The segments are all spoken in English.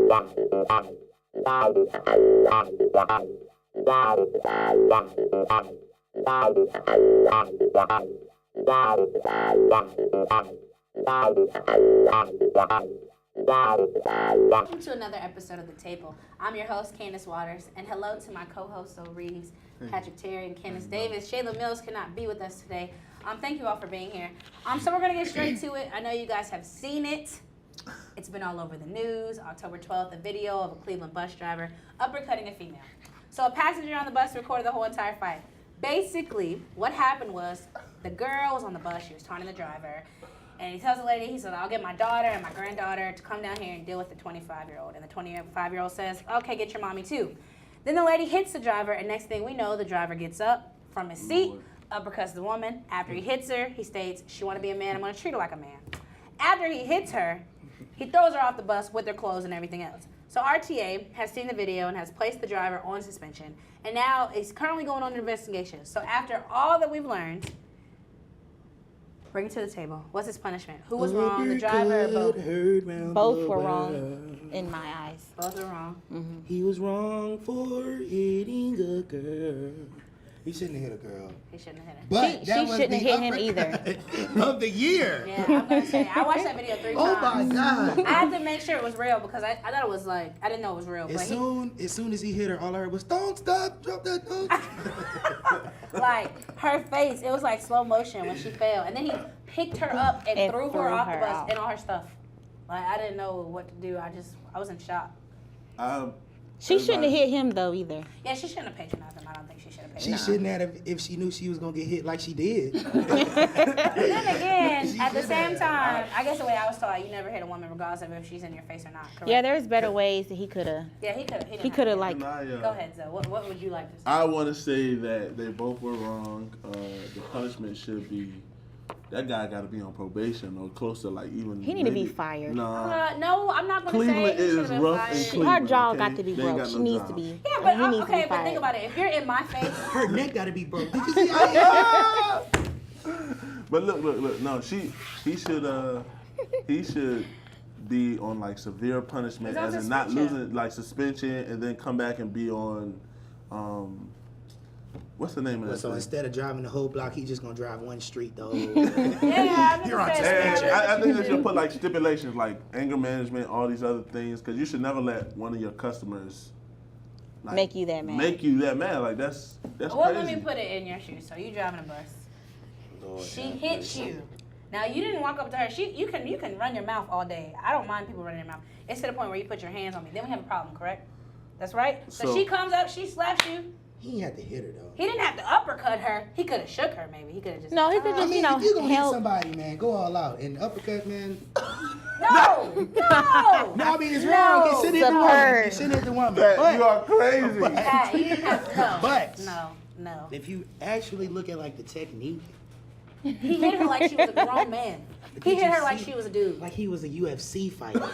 Welcome to another episode of The Table. I'm your host, Candace Waters, and hello to my co-hosts, so Reeves, Patrick Terry, and Candace Davis. Shayla Mills cannot be with us today. Thank you all for being here. So we're going to get straight to it. I know you guys have seen it. It's been all over the news. October 12th, a video of a Cleveland bus driver uppercutting a female. So a passenger on the bus recorded the whole entire fight. Basically, what happened was the girl was on the bus. She was taunting the driver. And he tells the lady, he said, I'll get my daughter and my granddaughter to come down here and deal with the 25-year-old. And the 25-year-old says, okay, get your mommy too. Then the lady hits the driver, and next thing we know, the driver gets up from his seat, uppercuts the woman. After he hits her, he states, she want to be a man, I'm going to treat her like a man. After he hits her, he throws her off the bus with her clothes and everything else. So RTA has seen the video and has placed the driver on suspension. And now it's currently going on an investigation. So after all that we've learned, bring it to the table. What's his punishment? Who was wrong, the driver or both? Both were wrong in my eyes. Both are wrong. Mm-hmm. He was wrong for hitting a girl. He shouldn't have hit a girl. He shouldn't have hit her. But she shouldn't have hit him either. Of the year. Yeah, I'm going to say, I watched that video 3 times. Oh my God. I had to make sure it was real because I thought it was like, I didn't know it was real. As soon as he hit her, all I heard was, don't stop, drop that, don't stop. Like, her face, it was like slow motion when she fell. And then he picked her up and threw her off the bus out. and all her stuff. Like, I didn't know what to do. I was in shock. She shouldn't have hit him, though, either. Yeah, she shouldn't have patronized him. I don't think she should have patronized She him. shouldn't have if she knew she was going to get hit like she did. Then again, at the same time, I guess the way I was taught, you never hit a woman regardless of if she's in your face or not, correct? Yeah, there's better ways that he could have. Yeah, he could have. He could have, like... Go ahead, Zoe. What would you like to say? I want to say that they both were wrong. The punishment should be, that guy got to be on probation or close to like even. He need to be fired. Nah. No, I'm not going to say Cleveland he should is have been rough fired. and Cleveland. Her jaw okay? got to be They ain't broke. got She no needs job. to be. Yeah, but he needs to okay, be but fired. think about it. If you're in my face, Her neck got to be broke. Did you see how But look. No, he should be on like severe punishment, He's on as in not suspension. losing like suspension, and then come back and be on, what's the name of that? So thing? instead of driving the whole block, he's just going to drive one street the whole yeah, I'm You're on gonna And say I think they should put like stipulations like anger management, all these other things, because you should never let one of your customers like, Make you that mad. Make you that mad. Like that's Well, crazy. let me put it in your shoes. So you driving a bus. Lord She have hits mercy. you. Now you didn't walk up to her. You can run your mouth all day. I don't mind people running their mouth. It's to the point where you put your hands on me. Then we have a problem, correct? That's right. So she comes up, she slaps you. He had to hit her though. He didn't have to uppercut her. He could have shook her maybe. He could have just. No, he could I just, mean, you know, if you're gonna hit help. somebody, man, go all out. And uppercut, man. No. No, I mean it's wrong. He shouldn't hit the woman. Superb. He shouldn't hit the woman. Pat, you are crazy. Pat, you didn't have to. But- No. If you actually look at like the technique, He hit her like she was a grown man. He hit her like she was a dude. like he was a UFC fighter.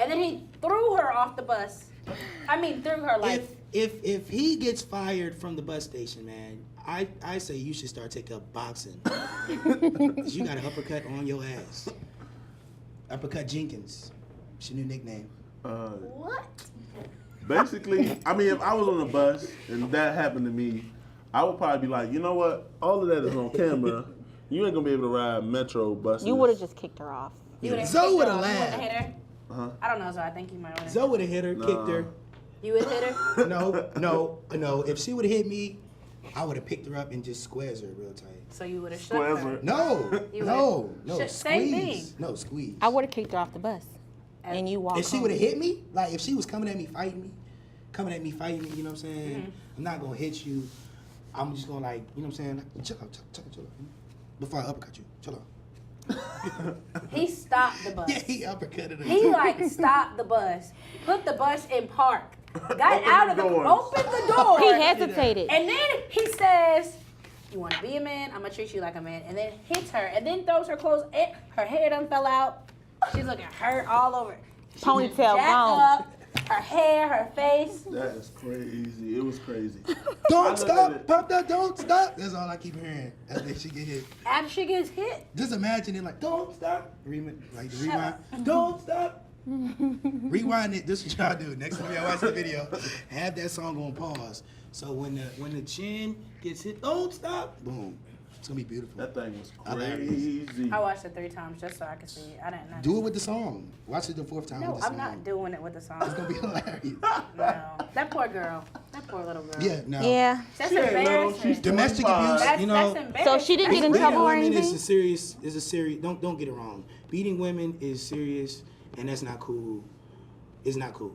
And then he threw her off the bus. I mean, threw her like. If he gets fired from the bus station, man, I say you should start taking up boxing. 'Cause you got an uppercut on your ass. Uppercut Jenkins. It's your new nickname. What? Basically, I mean, if I was on a bus and that happened to me, I would probably be like, you know what? All of that is on camera. You ain't gonna be able to ride metro buses. You would have just kicked her off. You would've Zoe kicked her would've off. You laughed. wouldn't have hit her? Uh-huh. I don't know, Zoe. I think you might have. Zoe would have hit her, kicked her. You would hit her? No. If she would have hit me, I would have picked her up and just squares her real tight. So you would have shook Squares her. her. No, You no, would've- squeeze. same thing. No, squeeze. I would have kicked her off the bus. And you walk If she home. would have hit me, like if she was coming at me, fighting me, you know what I'm saying? Mm-hmm. I'm not gonna hit you. I'm just gonna like, you know what I'm saying? Like, chill out. Before I uppercut you, chill out. He stopped the bus. Yeah, he uppercutted her. He like stopped the bus, put the bus in park, got out of the doors. opened the door. He hesitated. And then he says, you want to be a man? I'm going to treat you like a man. And then hits her and then throws her clothes. Her hair done fell out. She's looking hurt all over. She's Ponytail jacked gone. up. Her hair, her face. That is crazy. It was crazy. Don't stop, pop that, don't stop. That's all I keep hearing after she get hit. After she gets hit. Just imagine it like, don't stop. Like the rewind. Don't stop. Rewind it. This is what y'all do. Next time y'all watch the video, have that song on pause. So when the chin gets hit, don't stop. Boom. It's gonna be beautiful. That thing was Hilarious. crazy. I watched it 3 times just so I could see it. I didn't. Do it with the song. Watch it the 4th time No, with the I'm song. not doing it with the It's song. gonna be hilarious. No, that poor girl. That poor little girl. Yeah, no. Yeah. That's She ain't little, embarrassing. she's Domestic 25. abuse, That's, you know. that's embarrassing. So she didn't get in Beating trouble or women anything? is a serious. Don't get it wrong. Beating women is serious, and that's not cool. It's not cool.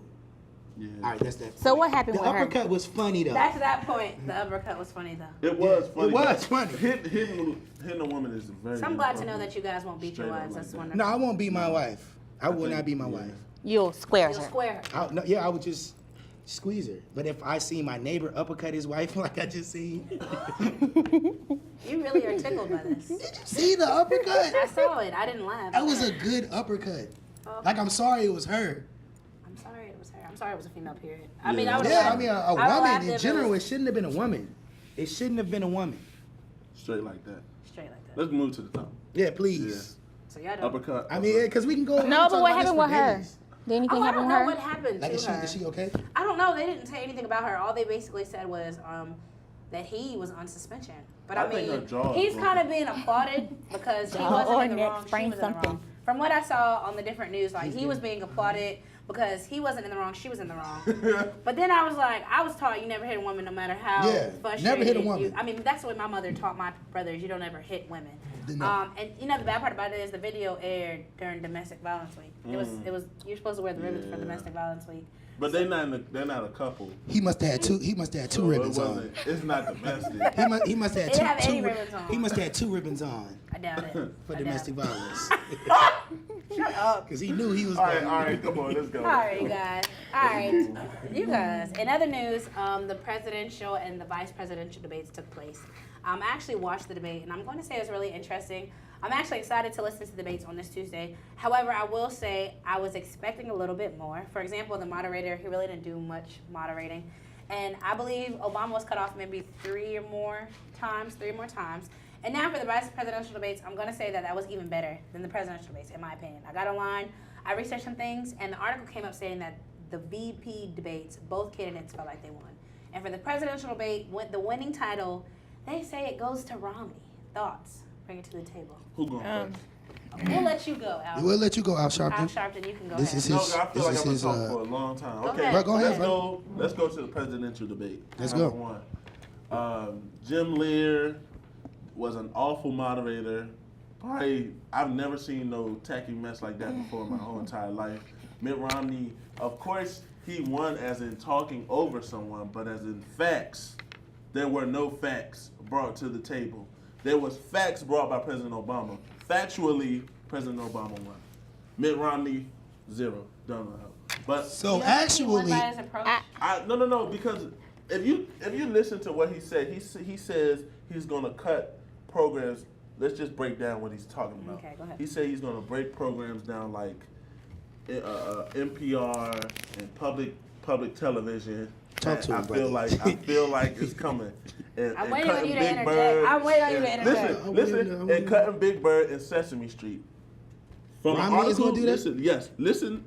Yeah. All right, that's that. So what happened The with her? uppercut was funny though. Back to that point, the uppercut was funny though. It was funny. It was but funny. Hitting a woman is very. So I'm glad to know that you guys won't beat your Straight up wives. like That's that. wonderful. No, I won't beat my wife. I will think- not beat my yeah. wife. You'll square You'll her. square her. I would just squeeze her. But if I see my neighbor uppercut his wife like I just seen, You really are tickled by this. did you see the uppercut? I saw it. I didn't laugh. That was a good uppercut. Oh, Like I'm sorry it was her. I'm sorry it was her. I'm sorry it was a female. Period. I mean, I would. Yeah, I mean a would've laughed woman in if it general. It was shouldn't have been a woman. It shouldn't have been a woman. Straight like that. straight like that. Let's move to the top. Yeah, please. So y'all don't. Uppercut. I mean, because we can go. No, but what happened with her? Did anything Oh, I happen don't with know her? what happened Like, to her. is she okay? I don't know. They didn't say anything about her. All they basically said was that he was on suspension. But I think her mean, jaw is he's broken. kind of being applauded because he Jaw wasn't or in the neck wrong. She sprain was in the something. wrong. From what I saw on the different news, like he was being applauded because he wasn't in the wrong. She was in the wrong. But then I was like, I was taught you never hit a woman, no matter how Yeah, frustrated never hit a you- woman. I mean, that's the way my mother taught my brothers. You don't ever hit women. No. And you know the bad part about it is the video aired during Domestic Violence Week. It was you're supposed to wear the ribbons for Yeah. Domestic Violence Week. But they're not a couple. He must have had two. He must have had two So ribbons it on. wasn't. It's not domestic. He must have They didn't have had any two. ribbons on. He must have had two ribbons on I doubt it. for I doubt domestic it. violence. Shut up. Because he knew he was. all right, come on, let's go. All right, you guys. All right, you guys. In other news, the presidential and the vice presidential debates took place. I actually watched the debate, and I'm going to say it was really interesting. I'm actually excited to listen to the debates on this Tuesday. However, I will say I was expecting a little bit more. For example, the moderator, he really didn't do much moderating. And I believe Obama was cut off maybe three more times. And now for the vice presidential debates, I'm going to say that that was even better than the presidential debates, in my opinion. I got online, I researched some things, and the article came up saying that the VP debates, both candidates felt like they won. And for the presidential debate, the winning title, they say it goes to Romney. Thoughts? Bring it to the table. Who going first? We'll let you go, Al. We'll let you go, Al Sharpton. Al Sharpton, you can go This ahead. is No, his- I feel like this I've been is talking his, for a long time. Go Okay, ahead. Go ahead, let's go to the presidential debate. Let's Number go. one. Jim Lear was an awful moderator. Probably, I've never seen no tacky mess like that before in my whole entire life. Mitt Romney, of course, he won as in talking over someone, but as in facts, there were no facts brought to the table. There was facts brought by President Obama. Factually, President Obama won. Mitt Romney, 0. Don't know how. But So You don't think he won actually, by his approach? no, because if you listen to what he said, he says he's gonna cut programs. Let's just break down what he's talking about. Okay, go ahead. He said he's gonna break programs down like NPR and public television. Talk to him, I feel like it's coming. And, I'm and waiting on cutting you to Big interject. Bird I'm waiting on you to and- interject. I'm Listen, waiting, I'm and waiting. cutting Big Bird and Sesame Street. From an Romney is article, gonna do that?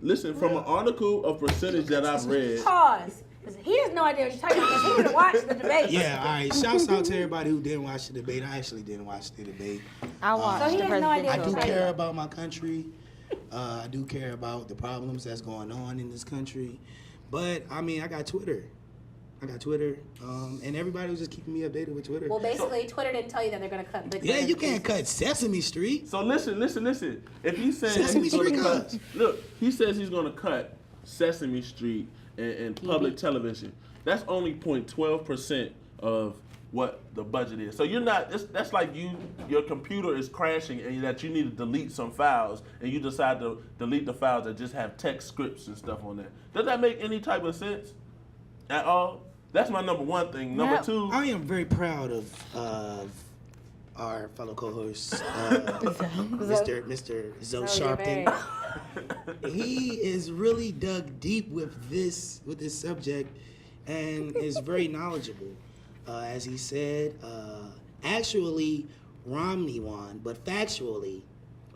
listen. From an article of percentage that I've read. Pause. Because he has no idea what you're talking about because he didn't watch the debate. yeah, all right. Shouts out to everybody who didn't watch the debate. I actually didn't watch the debate. I watched So he the has no idea I presidential. do Right. care about my country. I do care about the problems that's going on in this country. But I mean, I got Twitter. And everybody was just keeping me updated with Twitter. Well, basically, Twitter didn't tell you that they're going to cut Big Yeah, Bird you in can't pieces. cut Sesame Street. So listen. If he's saying Sesame he's going Street to cut, cuts. look, he says he's going to cut Sesame Street and public television. That's only 0.12% of what the budget is. So you're not. That's like your computer is crashing and that you need to delete some files, and you decide to delete the files that just have text scripts and stuff on there. Does that make any type of sense at all? That's my number one thing. Number Yep. two. I am very proud of our fellow co-host, Mr. Zoe Oh, you're very- Sharpton. He is really dug deep with this subject and is very knowledgeable. As he said, actually Romney won, but factually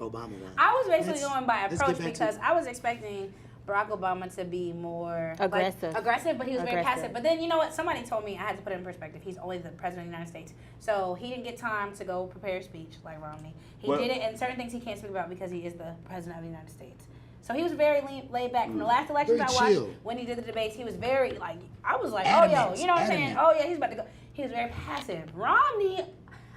Obama won. I was basically Let's- going by let's approach get back to- because I was expecting Barack Obama to be more Aggressive. aggressive, but he was very Aggressive. passive. But then you know what? Somebody told me I had to put it in perspective. He's only the president of the United States, so he didn't get time to go prepare a speech like Romney. He did it, and certain things he can't speak about because he is the president of the United States. So he was very laid back. From the last elections Very I watched, chill. when he did the debates, he was very like, I was like, Adamant, oh yo, you know what I'm saying? adamant. Oh yeah, he's about to go. He was very passive. Romney,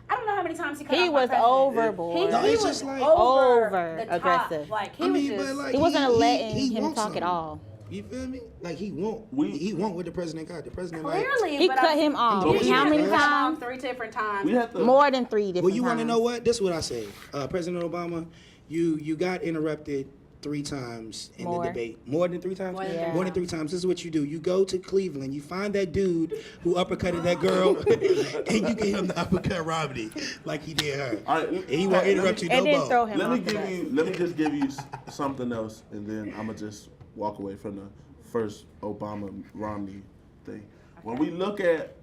I don't know how many times he cut He off my was president. overboard. No, He it's was just like- over the top. aggressive. Like he I was mean, just. but like He wasn't letting he him wants talk something. at all. You feel me? Like he won't. We- He won't what the president got. The president like. Clearly, He but cut him off. But He we- How many we- times? 3 different times. We have to. More than 3 different Well, you want to times. know what? This is what I say. President Obama, you got interrupted 3 times in More. the debate. More than 3 times? More than Yeah. More than 3 times. This is what you do. You go to Cleveland, you find that dude who uppercutted that girl, and you give him the uppercut Romney like he did her. All right, And he won't interrupt you no And then more. throw him Let me off the give bus. you. Let me just give you something else, and then I'm gonna just walk away from the first Obama Romney thing. When we look at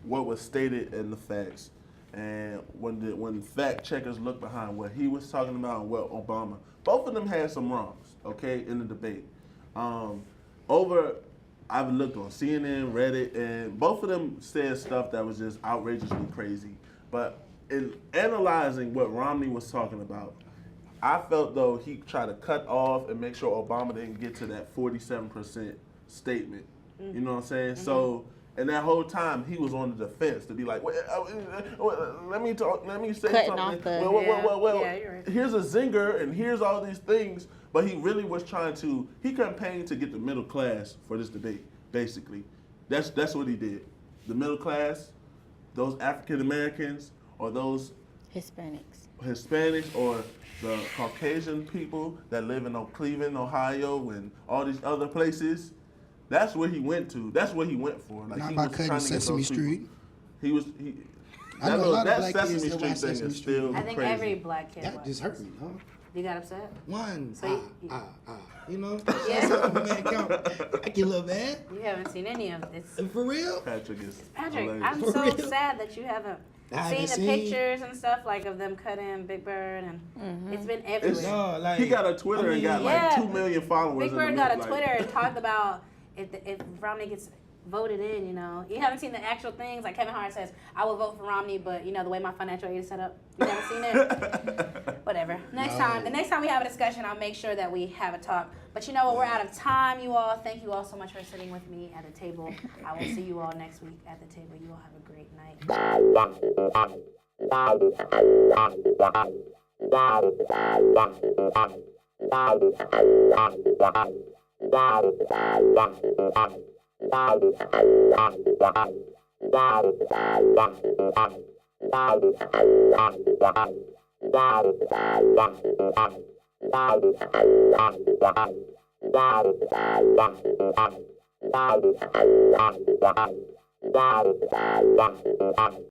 what was stated in the facts, and when fact checkers look behind what he was talking about and what Obama, both of them had some wrongs. Okay, in the debate. I've looked on CNN, Reddit, and both of them said stuff that was just outrageously crazy. But in analyzing what Romney was talking about, I felt though he tried to cut off and make sure Obama didn't get to that 47% statement. You know what I'm saying? So, and that whole time he was on the defense to be like, let me talk, let me say Cutting something. off the- Well, Yeah, you're right. here's a zinger and here's all these things. But he really was trying to, he campaigned to get the middle class for this debate, basically. That's what he did. The middle class, those African Americans, or those Hispanics. Hispanics, or the Caucasian people that live in Cleveland, Ohio, and all these other places. That's where he went to. That's what he went for. Like Not he by was cutting trying to get Sesame those people. Street. He I know a lot of that black kids Sesame that Street watch thing Sesame is Street. still I think crazy. every black kid. That watches. just hurt me, huh? You got upset? One, So you know? Yeah. Something man count. I get a little mad. You haven't seen any of this. For real? Patrick is Patrick, hilarious. I'm For so real? sad that you haven't I haven't seen the seen- pictures and stuff like of them cutting Big Bird, and it's been everywhere. No, like He got a Twitter and got like Yeah. 2 million followers. Big in Bird the got a like- Twitter and talked about if Romney gets voted in, you know. You haven't seen the actual things. Like Kevin Hart says, I will vote for Romney, but you know, the way my financial aid is set up, you haven't seen it? Whatever. The next time we have a discussion, I'll make sure that we have a talk. But you know what? We're out of time, you all. Thank you all so much for sitting with me at the table. I will see you all next week at the table. You all have a great night.